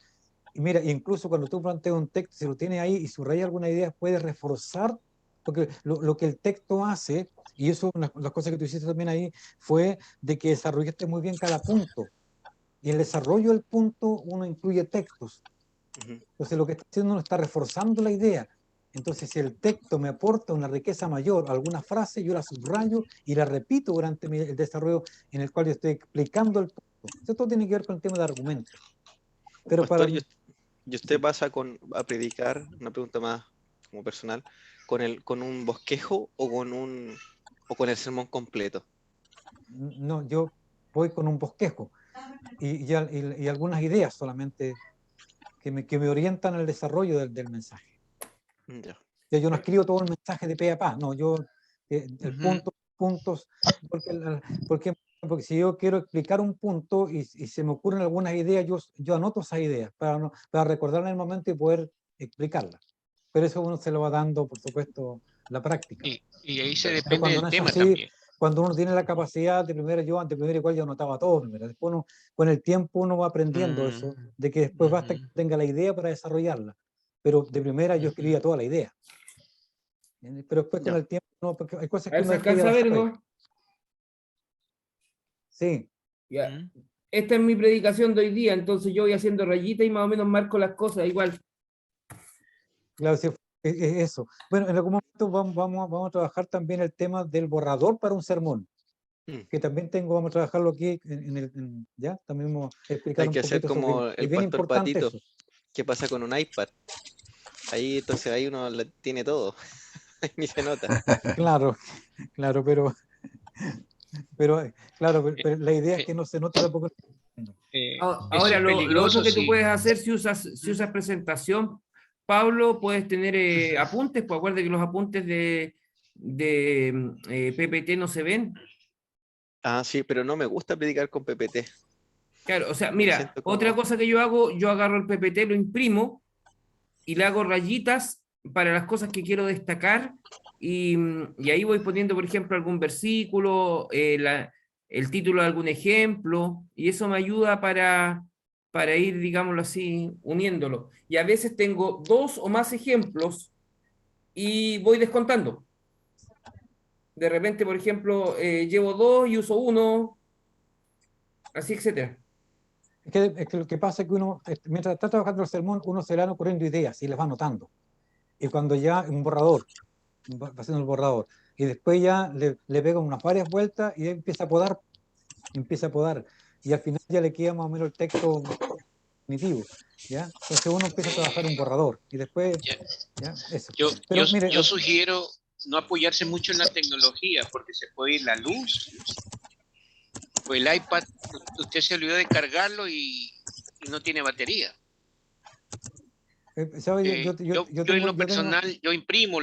Y mira, incluso cuando tú planteas un texto, si lo tienes ahí y subrayas alguna idea, puedes reforzar, porque lo que el texto hace, y eso, una de las cosas que tú hiciste también ahí, fue de que desarrollaste muy bien cada punto. Y en el desarrollo del punto uno incluye textos. Entonces lo que está haciendo uno está reforzando la idea. Entonces si el texto me aporta una riqueza mayor, alguna frase, yo la subrayo y la repito durante el desarrollo en el cual yo estoy explicando el punto. Esto tiene que ver con el tema de argumentos. Pero Pastor, para... ¿y usted pasa a predicar, una pregunta más como personal, con un bosquejo o con el sermón completo? No, yo voy con un bosquejo y algunas ideas solamente que me orientan el desarrollo del mensaje. Ya. Yo no escribo todo el mensaje de pe a pa, no, yo el puntos, porque si yo quiero explicar un punto y se me ocurren algunas ideas, yo anoto esas ideas para recordarla en el momento y poder explicarlas. Pero eso uno se lo va dando, por supuesto, la práctica. Y ahí se Pero depende cuando del no es tema así, también. cuando uno tiene la capacidad de primero igual yo anotaba todo primero. Después con el tiempo uno va aprendiendo eso, de que después basta que tenga la idea para desarrollarla. Pero de primera yo escribía toda la idea. Pero después con el tiempo, no, porque hay cosas A que ver, uno ¿se después ya alcanza a las ver, sabe. Sí. Ya. Esta es mi predicación de hoy día, entonces yo voy haciendo rayitas y más o menos marco las cosas igual. Claro, sí, es eso. Bueno, en algún momento vamos a trabajar también el tema del borrador para un sermón, que también vamos a trabajarlo aquí ya, también vamos a explicar Hay un que hacer poquito sobre como es el bien pastor importante Patito. eso. ¿Qué pasa con un iPad? Ahí entonces ahí uno tiene todo. Ni se nota. Claro, claro, pero claro, pero la idea es que no se note tampoco. Ahora, eso es lo otro peligroso, que tú sí. puedes hacer si usas presentación, Pablo, puedes tener apuntes, pues acuérdate que los apuntes de PPT no se ven. Ah, sí, pero no me gusta predicar con PPT. Claro, o sea, No me mira, siento otra cómodo. cosa que yo hago, yo agarro el PPT, lo imprimo y le hago rayitas para las cosas que quiero destacar y ahí voy poniendo, por ejemplo, algún versículo, el título de algún ejemplo, y eso me ayuda para ir, digámoslo así, uniéndolo. Y a veces tengo 2 o más ejemplos y voy descontando. De repente, por ejemplo, llevo 2 y uso 1, así, etcétera. Es que lo que pasa es que uno, mientras está trabajando el sermón, uno se le van ocurriendo ideas y las va anotando. Y cuando ya un borrador, va haciendo el borrador, y después ya le pega unas varias vueltas y empieza a podar, y al final ya le queda más o menos el texto definitivo, ¿ya? Entonces uno empieza a trabajar un borrador y después, ¿ya? Eso. Pero mire, Yo sugiero no apoyarse mucho en la tecnología porque se puede ir la luz. Pues el iPad, usted se olvidó de cargarlo y no tiene batería. ¿sabe? Yo en lo personal, yo imprimo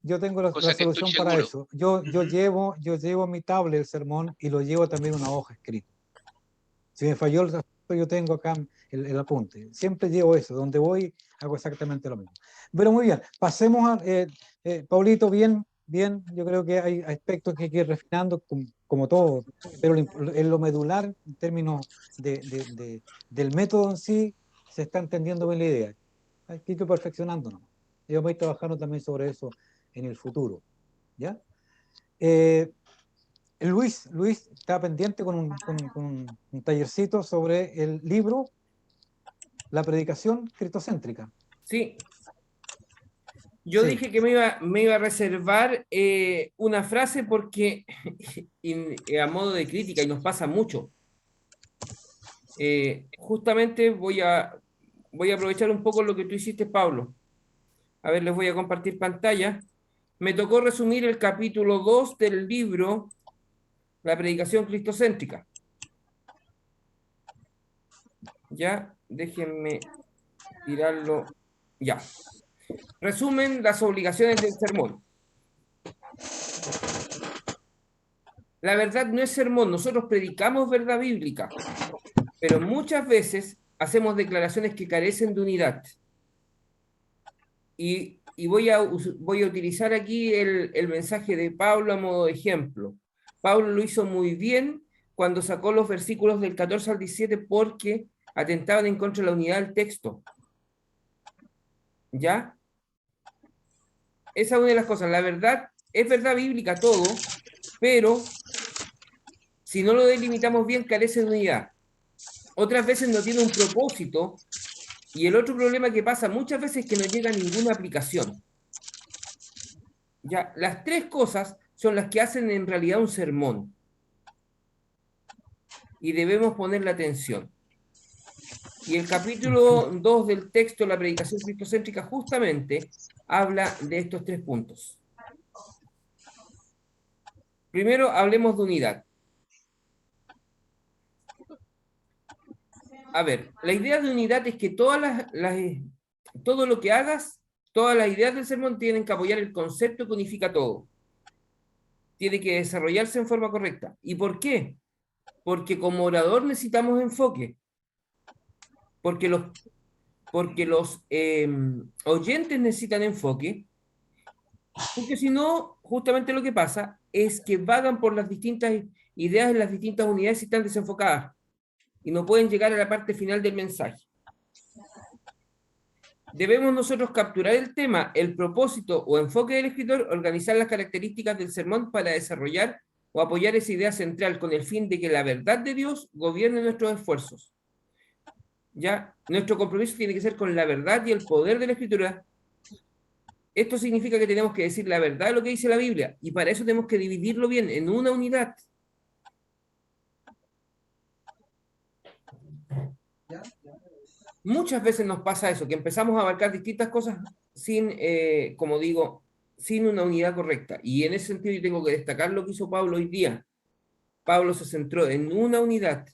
yo tengo la cosa que estoy solución para seguro. eso. Yo llevo mi tablet el sermón y lo llevo también en una hoja escrita. Si me falló el asunto, yo tengo acá el apunte. Siempre llevo eso. Donde voy, hago exactamente lo mismo. Pero muy bien, pasemos a, Paulito, bien, yo creo que hay aspectos que hay que ir refinando, como todo, pero en lo medular, en términos del método en sí, se está entendiendo bien la idea. Hay que ir perfeccionándonos. Y vamos a ir trabajando también sobre eso en el futuro. ¿Ya? Luis está pendiente con un tallercito sobre el libro La predicación cristocéntrica. Sí. Yo Sí. dije que me iba a reservar una frase porque, a modo de crítica, y nos pasa mucho, justamente voy a aprovechar un poco lo que tú hiciste, Pablo. A ver, les voy a compartir pantalla. Me tocó resumir el capítulo 2 del libro La predicación cristocéntrica. Ya, déjenme tirarlo. Ya. Resumen las obligaciones del sermón. La verdad no es sermón, nosotros predicamos verdad bíblica, pero muchas veces hacemos declaraciones que carecen de unidad. Y voy a utilizar aquí el mensaje de Pablo a modo de ejemplo. Pablo lo hizo muy bien cuando sacó los versículos del 14 al 17 porque atentaban en contra de la unidad del texto. ¿Ya? Esa es una de las cosas. La verdad, es verdad bíblica todo, pero si no lo delimitamos bien, carece de unidad. Otras veces no tiene un propósito. Y el otro problema que pasa muchas veces es que no llega a ninguna aplicación. Ya, las 3 cosas son las que hacen en realidad un sermón. Y debemos ponerle atención. Y el capítulo 2 del texto, la predicación cristocéntrica, justamente habla de estos 3 puntos. Primero, hablemos de unidad. A ver, la idea de unidad es que todo lo que hagas, todas las ideas del sermón tienen que apoyar el concepto que unifica todo. Tiene que desarrollarse en forma correcta. ¿Y por qué? Porque como orador necesitamos enfoque. Porque los oyentes necesitan enfoque. Porque si no, justamente lo que pasa es que vagan por las distintas ideas en las distintas unidades y están desenfocadas. Y no pueden llegar a la parte final del mensaje. Debemos nosotros capturar el tema, el propósito o enfoque del escritor, organizar las características del sermón para desarrollar o apoyar esa idea central con el fin de que la verdad de Dios gobierne nuestros esfuerzos. ¿Ya? Nuestro compromiso tiene que ser con la verdad y el poder de la Escritura. Esto significa que tenemos que decir la verdad de lo que dice la Biblia, y para eso tenemos que dividirlo bien en una unidad. Muchas veces nos pasa eso, que empezamos a abarcar distintas cosas sin, como digo, sin una unidad correcta. Y en ese sentido yo tengo que destacar lo que hizo Pablo hoy día. Pablo se centró en una unidad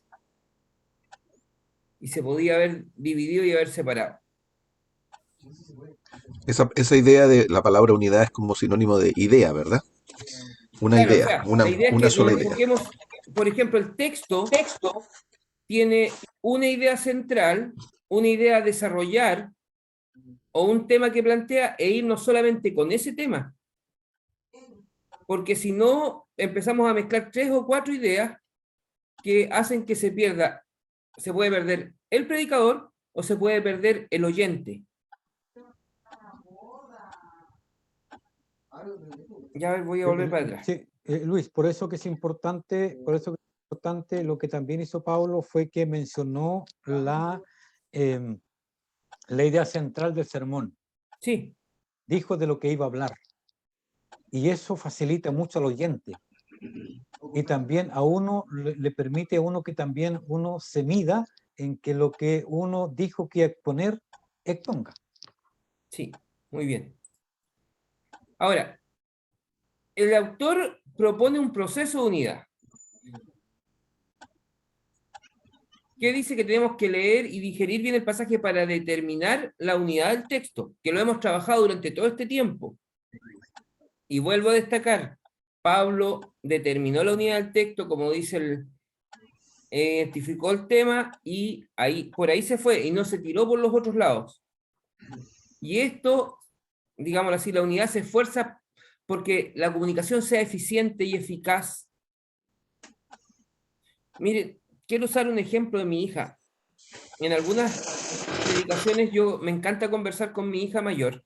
y se podía haber dividido y haber separado. Esa idea de la palabra unidad es como sinónimo de idea, ¿verdad? Una Claro, o idea, sea, la idea es una que nos sola idea. enfoquemos, por ejemplo, el texto tiene una idea central, una idea a desarrollar o un tema que plantea e irnos solamente con ese tema. Porque si no, empezamos a mezclar 3 o 4 ideas que hacen que se pierda, se puede perder el predicador o se puede perder el oyente. Ya voy a volver para atrás. Sí, Luis, por eso que es importante, lo que también hizo Pablo fue que mencionó la idea central del sermón. Sí. Dijo de lo que iba a hablar. Y eso facilita mucho al oyente. Y también a uno le permite a uno que también uno se mida en que lo que uno dijo que iba a exponer, exponga. Sí, muy bien. Ahora, el autor propone un proceso de unidad. ¿Qué dice? Que tenemos que leer y digerir bien el pasaje para determinar la unidad del texto, que lo hemos trabajado durante todo este tiempo. Y vuelvo a destacar, Pablo determinó la unidad del texto, como dice identificó el tema y por ahí se fue y no se tiró por los otros lados. Y esto, digámoslo así, la unidad se esfuerza porque la comunicación sea eficiente y eficaz. Miren, quiero usar un ejemplo de mi hija. En algunas predicaciones me encanta conversar con mi hija mayor.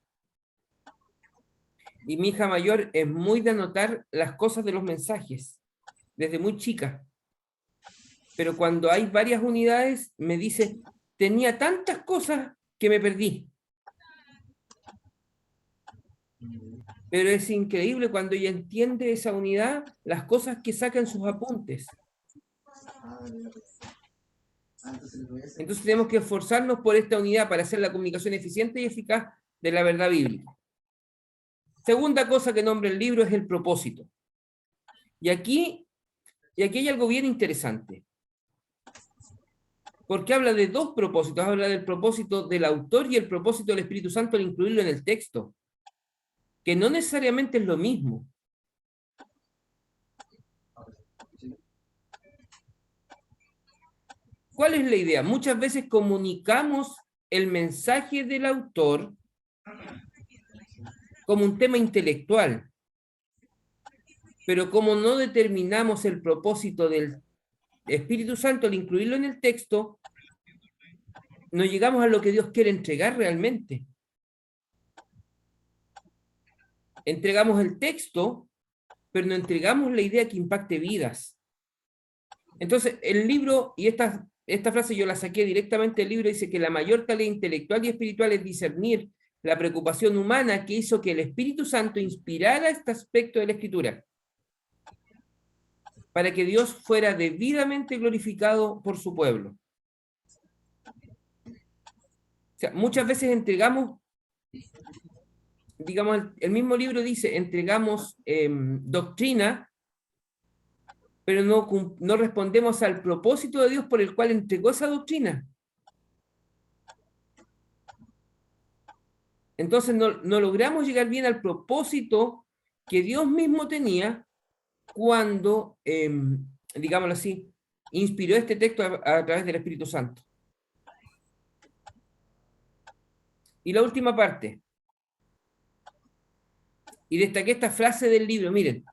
Y mi hija mayor es muy de anotar las cosas de los mensajes, desde muy chica. Pero cuando hay varias unidades, me dice, tenía tantas cosas que me perdí. Pero es increíble cuando ella entiende esa unidad, las cosas que saca en sus apuntes. Entonces tenemos que esforzarnos por esta unidad para hacer la comunicación eficiente y eficaz de la verdad bíblica. Segunda cosa que nombra el libro es el propósito. Y aquí hay algo bien interesante. Porque habla de dos propósitos. Habla del propósito del autor y el propósito del Espíritu Santo al incluirlo en el texto. Que no necesariamente es lo mismo. ¿Cuál es la idea? Muchas veces comunicamos el mensaje del autor como un tema intelectual, pero como no determinamos el propósito del Espíritu Santo al incluirlo en el texto, no llegamos a lo que Dios quiere entregar realmente. Entregamos el texto, pero no entregamos la idea que impacte vidas. Entonces, el libro, y esta frase yo la saqué directamente del libro, dice que la mayor tarea intelectual y espiritual es discernir la preocupación humana que hizo que el Espíritu Santo inspirara este aspecto de la Escritura, para que Dios fuera debidamente glorificado por su pueblo. O sea, muchas veces entregamos, digamos, el mismo libro dice, entregamos doctrina, pero no respondemos al propósito de Dios por el cual entregó esa doctrina. Entonces no logramos llegar bien al propósito que Dios mismo tenía cuando, digámoslo así, inspiró este texto a través del Espíritu Santo. Y la última parte. Y destaqué esta frase del libro, miren,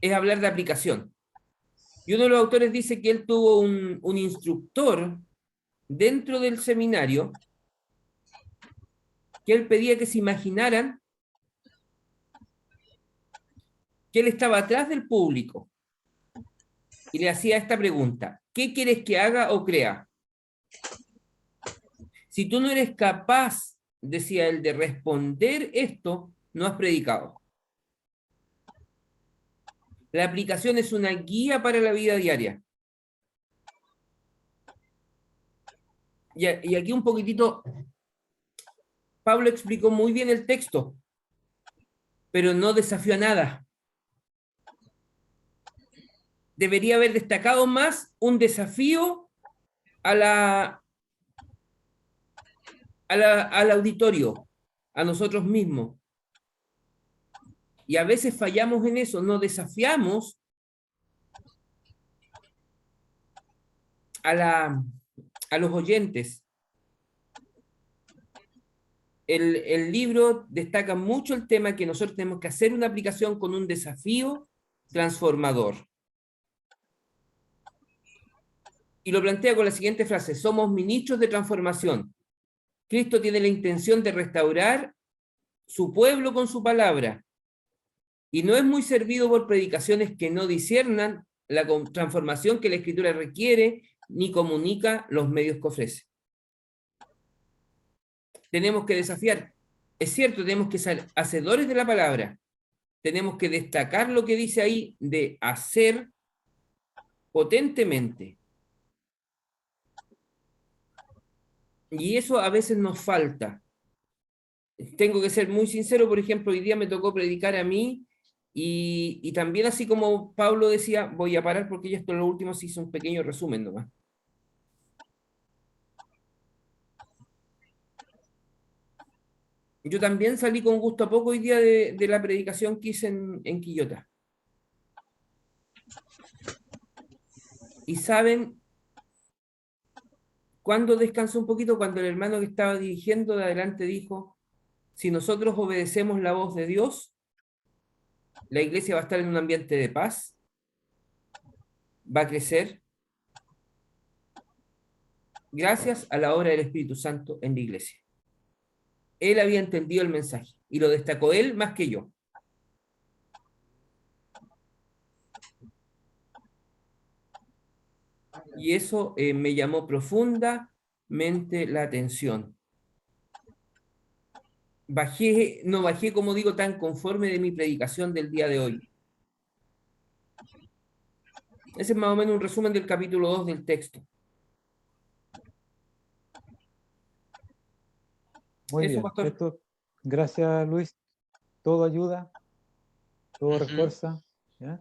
es hablar de aplicación. Y uno de los autores dice que él tuvo un instructor dentro del seminario que él pedía que se imaginaran que él estaba atrás del público y le hacía esta pregunta: ¿qué quieres que haga o crea? Si tú no eres capaz, decía él, de responder esto, no has predicado. La aplicación es una guía para la vida diaria. Y aquí un poquitito, Pablo explicó muy bien el texto, pero no desafió a nada. Debería haber destacado más un desafío al auditorio, a nosotros mismos. Y a veces fallamos en eso, no desafiamos a los oyentes. El libro destaca mucho el tema que nosotros tenemos que hacer una aplicación con un desafío transformador. Y lo plantea con la siguiente frase: somos ministros de transformación. Cristo tiene la intención de restaurar su pueblo con su palabra, y no es muy servido por predicaciones que no disciernan la transformación que la Escritura requiere ni comunica los medios que ofrece. Tenemos que desafiar. Es cierto, tenemos que ser hacedores de la palabra. Tenemos que destacar lo que dice ahí de hacer potentemente. Y eso a veces nos falta. Tengo que ser muy sincero, por ejemplo, hoy día me tocó predicar a mí y también, así como Pablo decía, voy a parar porque ya esto en lo último se hizo un pequeño resumen nomás. Yo también salí con gusto a poco hoy día de la predicación que hice en Quillota. Y saben, ¿cuándo descansó un poquito? Cuando el hermano que estaba dirigiendo de adelante dijo: si nosotros obedecemos la voz de Dios, la iglesia va a estar en un ambiente de paz, va a crecer, gracias a la obra del Espíritu Santo en la iglesia. Él había entendido el mensaje y lo destacó él más que yo. Y eso me llamó profundamente la atención. No bajé, como digo, tan conforme de mi predicación del día de hoy. Ese es más o menos un resumen del capítulo 2 del texto. Muy Eso, bien. pastor. Esto, gracias, Luis. Todo ayuda, todo refuerza. ¿Ya?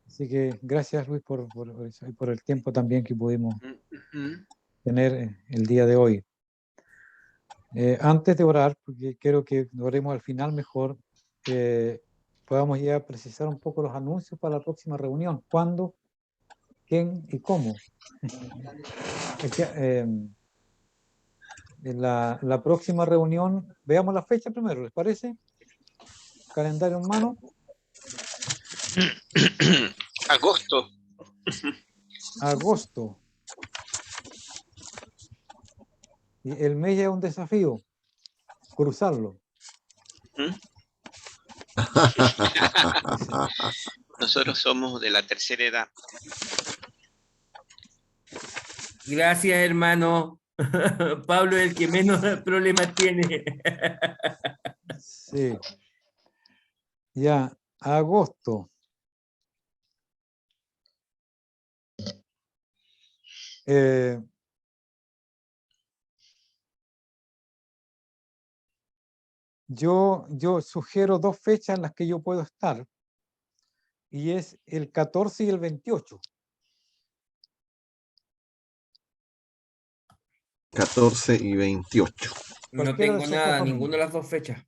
Así que gracias, Luis, por eso y por el tiempo también que pudimos tener el día de hoy. Antes de orar, porque quiero que oremos al final mejor, podamos ya precisar un poco los anuncios para la próxima reunión. ¿Cuándo? ¿Quién y cómo? La próxima reunión, veamos la fecha primero, ¿les parece? Calendario en mano. Agosto. Agosto. Y el mes ya es un desafío, cruzarlo. Nosotros somos de la tercera edad. Gracias, hermano. Pablo es el que menos problemas tiene. Sí. Ya, agosto. Yo sugiero dos fechas en las que yo puedo estar, y es el 14 y el 28. 14 y 28. No tengo nada, ninguna de las dos fechas.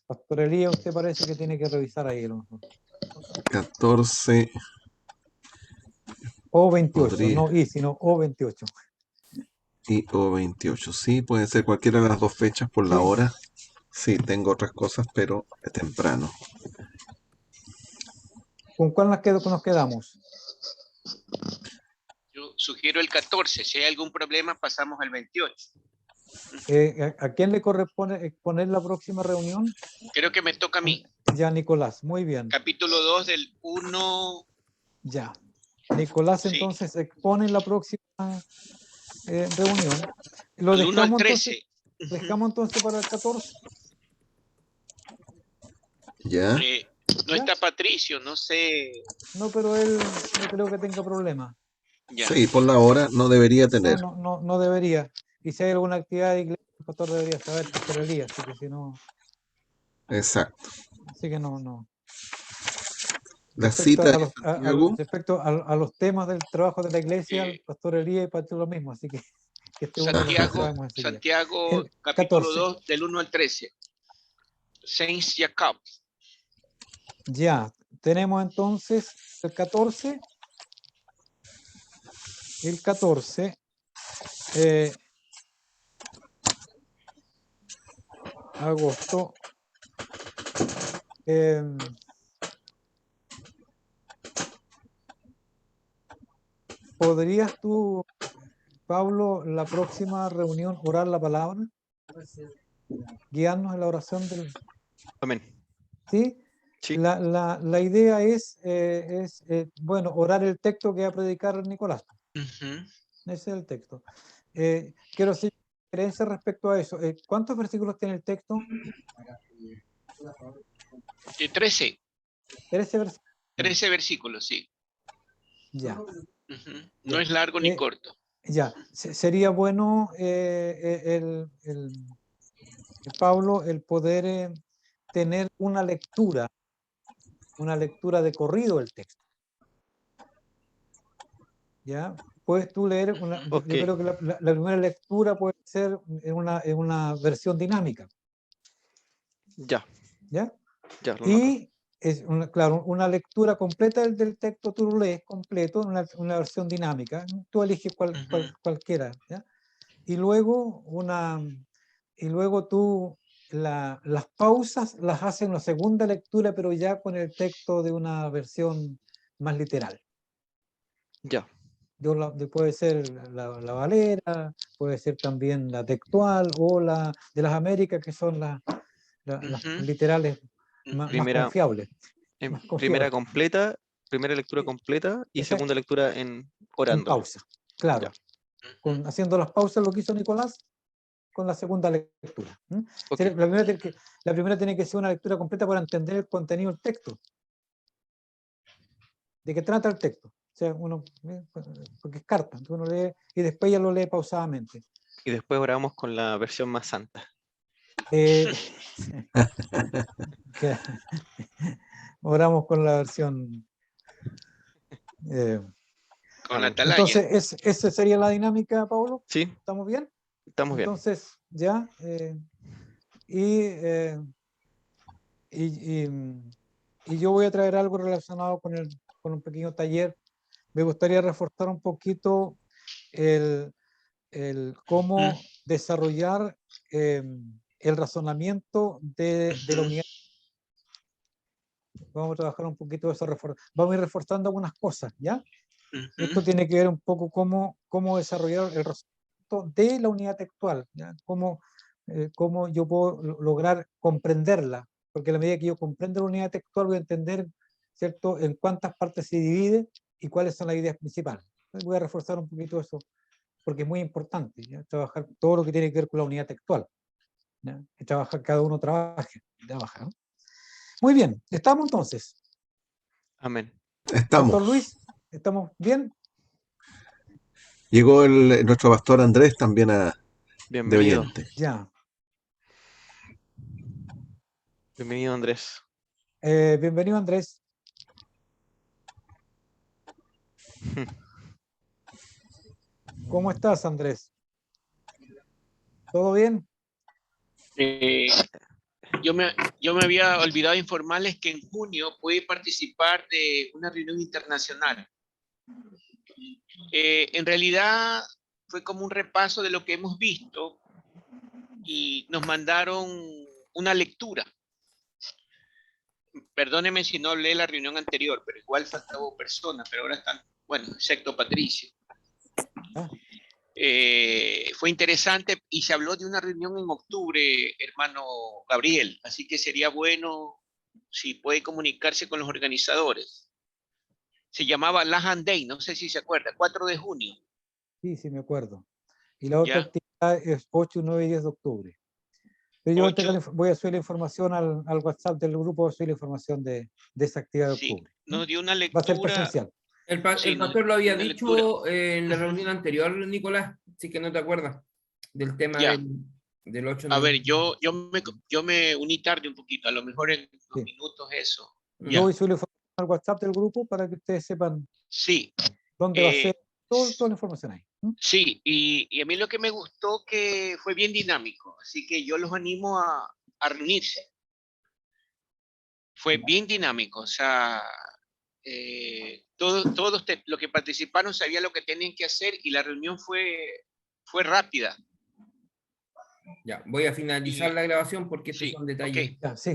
Pastor Elías, usted parece que tiene que revisar ahí. 14 o 28, podría. no y, sino o 28. Y o 28. Sí, pueden ser cualquiera de las dos fechas por la hora. Sí, tengo otras cosas, pero es temprano. ¿Con cuál nos quedamos? Yo sugiero el 14. Si hay algún problema, pasamos al 28. ¿A quién le corresponde exponer la próxima reunión? Creo que me toca a mí. Ya, Nicolás, muy bien. Capítulo 2 del 1. Ya. Nicolás Sí. entonces expone en la próxima reunión. Lo Al 1 al dejamos 13. entonces, dejamos entonces para el 14. ¿Ya? No ¿Ya? está Patricio, no sé. No, pero él no creo que tenga problema. Ya. Sí, por la hora no debería tener. No debería. Y si hay alguna actividad de iglesia, el pastor debería saber, Pastor Elías, así que si no, Exacto. así que no. La Respecto cita a en los, Santiago, respecto a los temas del trabajo de la iglesia, el Eh, Pastor Elías y Pastor lo mismo, así que este es uno de los que sabemos enseguida. Santiago, El capítulo 14. 2 del 1 al 13. Saints Jacob. Ya, tenemos entonces el 14. El 14. Agosto. ¿Podrías tú, Pablo, la próxima reunión orar la palabra? Guiarnos en la oración del... Amén. ¿Sí? Sí. La idea es, bueno, orar el texto que va a predicar Nicolás. Ujú. Ese es el texto. Quiero hacer referencia respecto a eso. ¿Cuántos versículos tiene el texto? 13. 13 versículos. 13 versículos, sí. Ya. Ujú. No Ya. es largo ni corto. Ya. Sería bueno, Pablo, el poder tener una lectura de corrido del texto. ¿Ya? Puedes tú leer yo creo que la primera lectura puede ser en una versión dinámica. Ya. ¿Ya? Ya, lo noto. Y es claro, una lectura completa del texto, tú lo lees completo, una versión dinámica. Tú eliges cualquiera. ¿Ya? Y luego tú las pausas las haces en una segunda lectura, pero ya con el texto de una versión más literal. Ya. Puede ser la Valera, puede ser también la textual o la de las Américas, que son las literales más confiables. Primera completa, primera lectura completa y Esa, segunda lectura en en orándola. pausa, claro. Ya. Haciendo las pausas, lo que hizo Nicolás con la segunda lectura. Okay. La primera tiene que ser una lectura completa para entender el contenido del texto. ¿De qué trata el texto? O sea, porque es carta, entonces uno lee y después ya lo lee pausadamente. Y después oramos con la versión más santa. Oramos con la versión. Con la atalaya. Entonces, esa sería la dinámica, Pablo. Sí. ¿Estamos bien? Estamos bien. Entonces, ya. Y yo voy a traer algo relacionado con un pequeño taller. Me gustaría reforzar un poquito el cómo desarrollar el razonamiento de la unidad. Vamos a trabajar un poquito de eso. Vamos a ir reforzando algunas cosas, ¿ya? Esto tiene que ver un poco cómo desarrollar el razonamiento de la unidad textual, ¿ya? Cómo yo puedo lograr comprenderla, porque a la medida que yo comprendo la unidad textual voy a entender, ¿cierto?, en cuántas partes se divide y cuáles son las ideas principales. Entonces voy a reforzar un poquito eso, porque es muy importante, ¿ya? Trabajar todo lo que tiene que ver con la unidad textual, ¿ya? Que cada uno trabaja, ¿no? Muy bien, ¿estamos entonces? Amén. estamos. Pastor Luis, ¿estamos bien? Llegó nuestro pastor Andrés también de Bienvenido. oyente. Ya. Bienvenido, Andrés. Bienvenido, Andrés. ¿Cómo estás, Andrés? ¿Todo bien? Yo me había olvidado informarles que en junio pude participar de una reunión internacional. En realidad fue como un repaso de lo que hemos visto y nos mandaron una lectura. Perdóneme si no leí la reunión anterior, pero igual faltaba personas, pero ahora están, bueno, excepto Patricio. Fue interesante y se habló de una reunión en octubre, hermano Gabriel, así que sería bueno si puede comunicarse con los organizadores. Se llamaba Lahan Day, no sé si se acuerda, 4 de junio. Sí, sí, me acuerdo. Y la otra ¿Ya? actividad es 8, 9 y 10 de octubre. Pero yo voy a subir la información al WhatsApp del grupo, voy a subir la información de esa actividad de Sí, octubre. nos dio una Va a ser lectura. presencial. El Sí, pastor lo había una dicho en la reunión anterior, Nicolás, sí que no te acuerdas del tema Ya. del 8. A ver, yo me uní tarde un poquito, a lo mejor en unos Sí. minutos eso. Yo Ya. voy a subir la información al WhatsApp del grupo para que ustedes sepan Sí, dónde va a ser toda la información ahí. sí, y a mí lo que me gustó que fue bien dinámico, así que yo los animo a reunirse. Fue bien dinámico, o sea, todos los que participaron sabían lo que tenían que hacer y la reunión fue rápida. Ya, voy a finalizar la grabación porque estos Sí, son detalles. ok. Ya, sí.